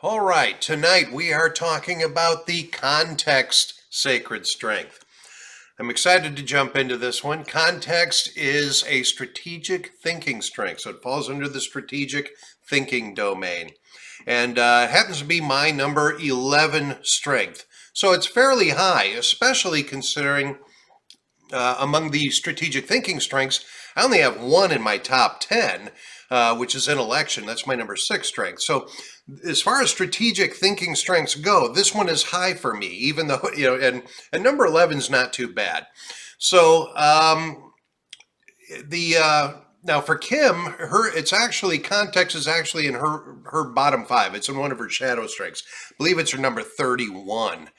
All right, tonight we are talking about the context sacred strength. I'm excited to jump into this one. Context is a strategic thinking strength, so it falls under the strategic thinking domain. And it happens to be my number 11 strength. So it's fairly high, especially considering among the strategic thinking strengths, I only have one in my top 10, which is intellection. That's my number 6 strength. So as far as strategic thinking strengths go, this one is high for me, even though, and number 11 is not too bad. So now for Kim, it's actually, context is actually in her bottom 5. It's in one of her shadow strengths. I believe it's her number 31.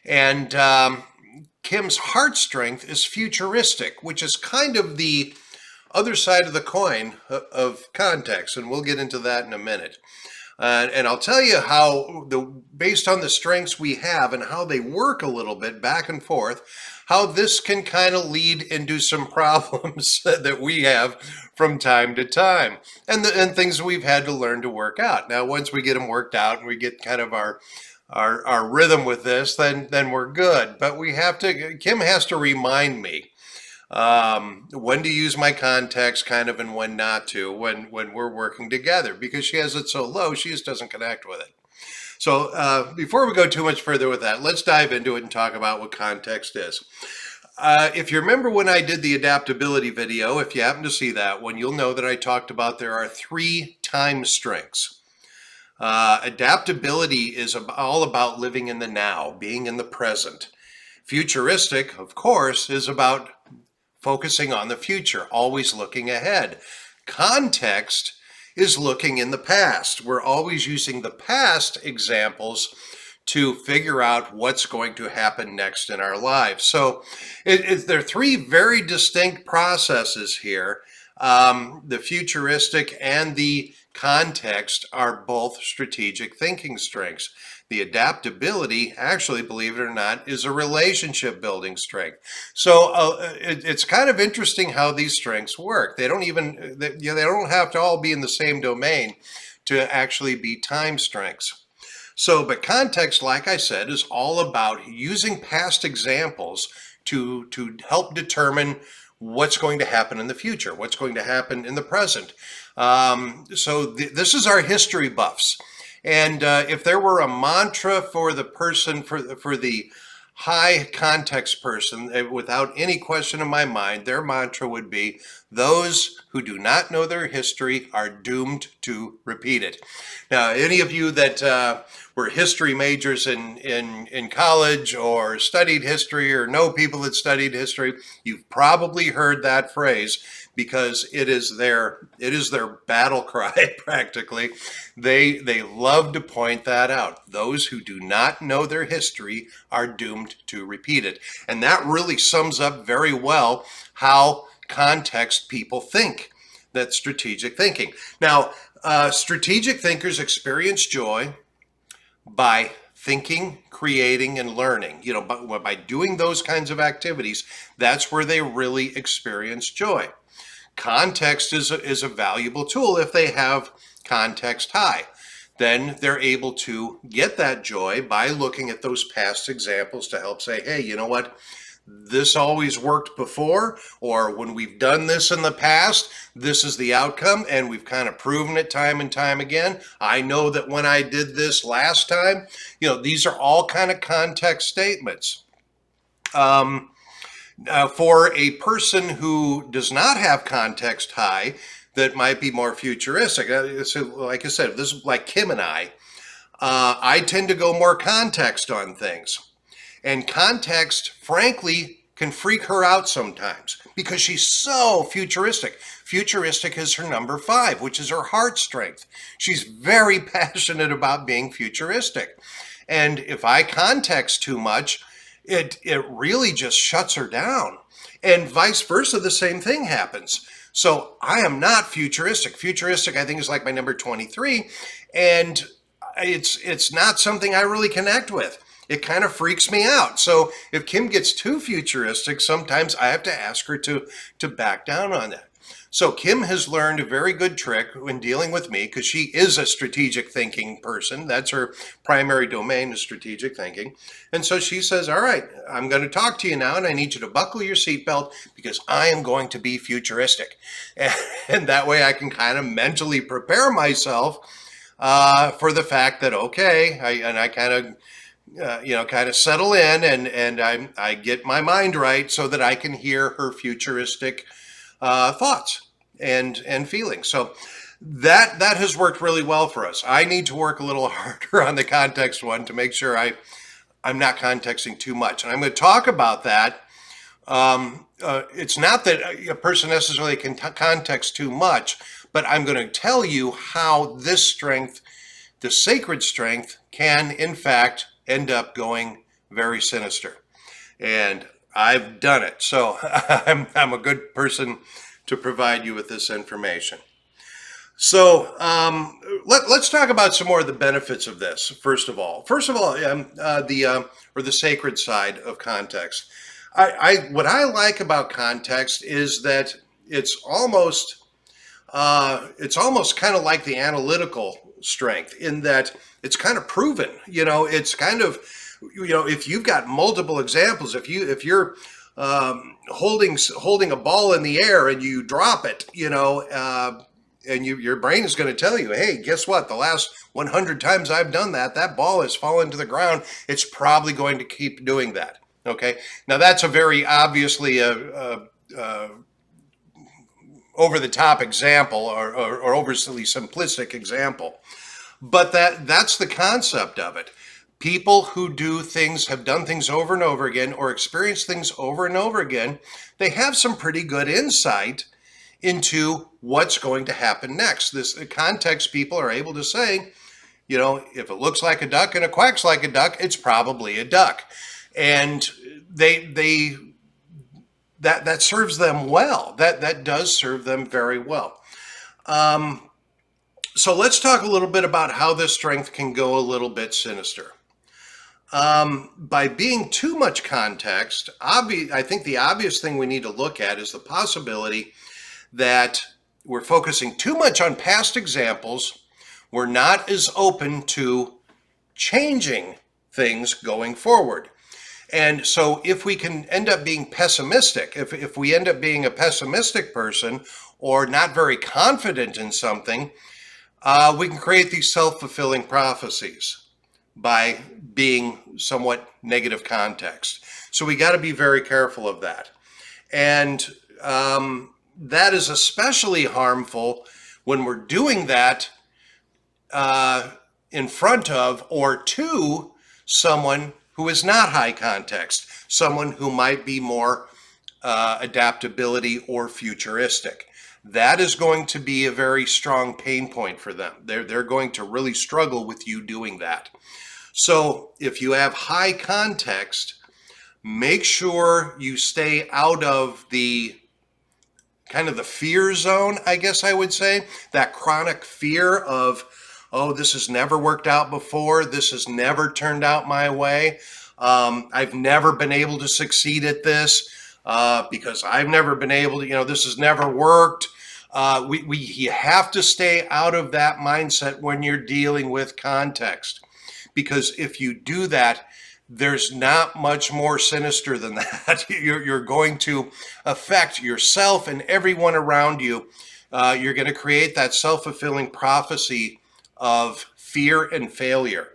And Kim's heart strength is futuristic, which is kind of the other side of the coin of context, and we'll get into that in a minute. And I'll tell you how, based on the strengths we have and how they work a little bit back and forth, how this can kind of lead into some problems that we have from time to time, and things we've had to learn to work out. Now, once we get them worked out and we get kind of our rhythm with this, then we're good. But Kim has to remind me when to use my context kind of and when not to when we're working together, because she has it so low, she just doesn't connect with it. So before we go too much further with that, let's dive into it and talk about what context is. If you remember when I did the adaptability video, if you happen to see that one, you'll know that I talked about there are 3 time strengths. Adaptability is all about living in the now, being in the present. Futuristic, of course, is about focusing on the future, always looking ahead. Context is looking in the past. We're always using the past examples to figure out what's going to happen next in our lives. So there are 3 very distinct processes here. The futuristic and the context are both strategic thinking strengths. The adaptability, actually, believe it or not, is a relationship building strength. So it's kind of interesting how these strengths work. They don't have to all be in the same domain to actually be time strengths. So, but context, like I said, is all about using past examples to help determine what's going to happen in the future, what's going to happen in the present. This is our history buffs. And if there were a mantra for the person, for the high context person, without any question in my mind, their mantra would be, those who do not know their history are doomed to repeat it. Now, any of you that were history majors in college or studied history or know people that studied history, you've probably heard that phrase, because it is their battle cry practically. They love to point that out. Those who do not know their history are doomed to repeat it. And that really sums up very well how context people think. That's strategic thinking. Now, strategic thinkers experience joy by thinking, creating, and learning. By doing those kinds of activities, that's where they really experience joy. Context is a valuable tool if they have context high. Then they're able to get that joy by looking at those past examples to help say, hey, you know what? This always worked before, or when we've done this in the past, this is the outcome, and we've kind of proven it time and time again. I know that when I did this last time, these are all kind of context statements. For a person who does not have context high, that might be more futuristic. So like I said, this is like Kim and I tend to go more context on things. And context, frankly, can freak her out sometimes because she's so futuristic. Futuristic is her number 5, which is her heart strength. She's very passionate about being futuristic. And if I context too much, it really just shuts her down. And vice versa, the same thing happens. So I am not futuristic. Futuristic, I think, is like my number 23. And it's not something I really connect with. It kind of freaks me out. So if Kim gets too futuristic, sometimes I have to ask her to back down on that. So Kim has learned a very good trick when dealing with me because she is a strategic thinking person. That's her primary domain is strategic thinking. And so she says, all right, I'm going to talk to you now and I need you to buckle your seatbelt because I am going to be futuristic. And that way I can kind of mentally prepare myself for the fact that, okay, I kind of kind of settle in and I get my mind right so that I can hear her futuristic thoughts and feelings. So that has worked really well for us. I need to work a little harder on the context one to make sure I'm not contexting too much. And I'm going to talk about that. It's not that a person necessarily can context too much, but I'm going to tell you how this strength, the sacred strength, can in fact end up going very sinister. And I've done it. So I'm a good person to provide you with this information. So let's talk about some more of the benefits of this. First of all, the sacred side of context. What I like about context is that it's almost kind of like the analytical strength in that it's kind of proven. It's kind of, if you've got multiple examples, if you're holding a ball in the air and you drop it, and your brain is going to tell you, hey, guess what? The last 100 times I've done that, that ball has fallen to the ground. It's probably going to keep doing that. Okay. Now that's a very obviously over the top example or overly simplistic example, but that's the concept of it. People who have done things over and over again or experience things over and over again, they have some pretty good insight into what's going to happen next. This context people are able to say, if it looks like a duck and it quacks like a duck, it's probably a duck. And that serves them well. That does serve them very well. So let's talk a little bit about how this strength can go a little bit sinister. By being too much context, I think the obvious thing we need to look at is the possibility that we're focusing too much on past examples. We're not as open to changing things going forward. And so if we can end up being pessimistic, if we end up being a pessimistic person or not very confident in something, we can create these self-fulfilling prophecies by being somewhat negative context. So we got to be very careful of that. And that is especially harmful when we're doing that in front of or to someone who is not high context, someone who might be more adaptability or futuristic. That is going to be a very strong pain point for them. They're going to really struggle with you doing that. So if you have high context, make sure you stay out of the kind of the fear zone, I guess I would say, that chronic fear of, oh, this has never worked out before. This has never turned out my way. I've never been able to succeed at this because I've never been able to, this has never worked. You have to stay out of that mindset when you're dealing with context, because if you do that, there's not much more sinister than that. You're going to affect yourself and everyone around you. You're going to create that self-fulfilling prophecy of fear and failure,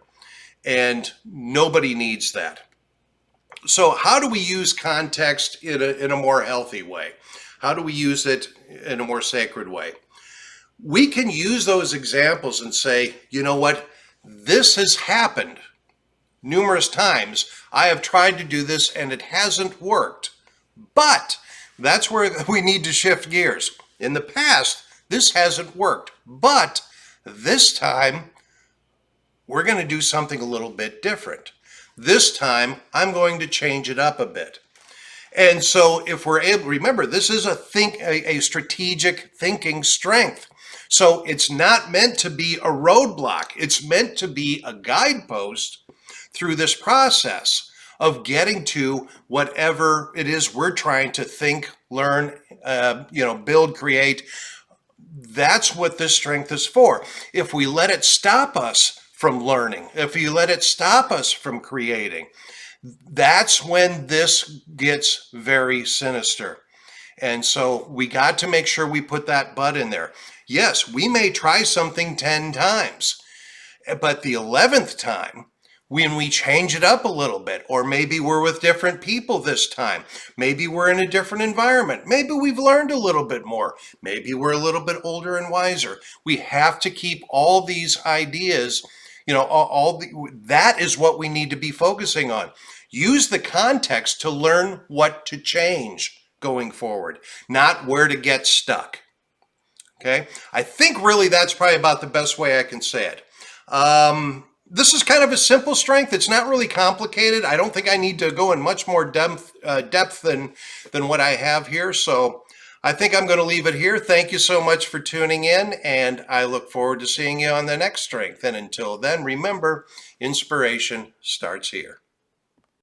and nobody needs that. So how do we use context in a more healthy way? How do we use it in a more sacred way? We can use those examples and say, you know what? This has happened numerous times. I have tried to do this and it hasn't worked. But that's where we need to shift gears. In the past, this hasn't worked. But this time, we're going to do something a little bit different. This time, I'm going to change it up a bit. And so if we're able, remember, this is a strategic thinking strength. So it's not meant to be a roadblock. It's meant to be a guidepost through this process of getting to whatever it is we're trying to think learn, build, create. That's what this strength is for. If we let it stop us from learning, if you let it stop us from creating, that's when this gets very sinister. And so we got to make sure we put that but in there. Yes, we may try something 10 times, but the 11th time, when we change it up a little bit, or maybe we're with different people this time, maybe we're in a different environment, maybe we've learned a little bit more, maybe we're a little bit older and wiser. We have to keep all these ideas, that is what we need to be focusing on. Use the context to learn what to change going forward, not where to get stuck. Okay, I think really that's probably about the best way I can say it. This is kind of a simple strength. It's not really complicated. I don't think I need to go in much more depth than what I have here. So I think I'm going to leave it here. Thank you so much for tuning in, and I look forward to seeing you on the next strength. And until then, remember, inspiration starts here.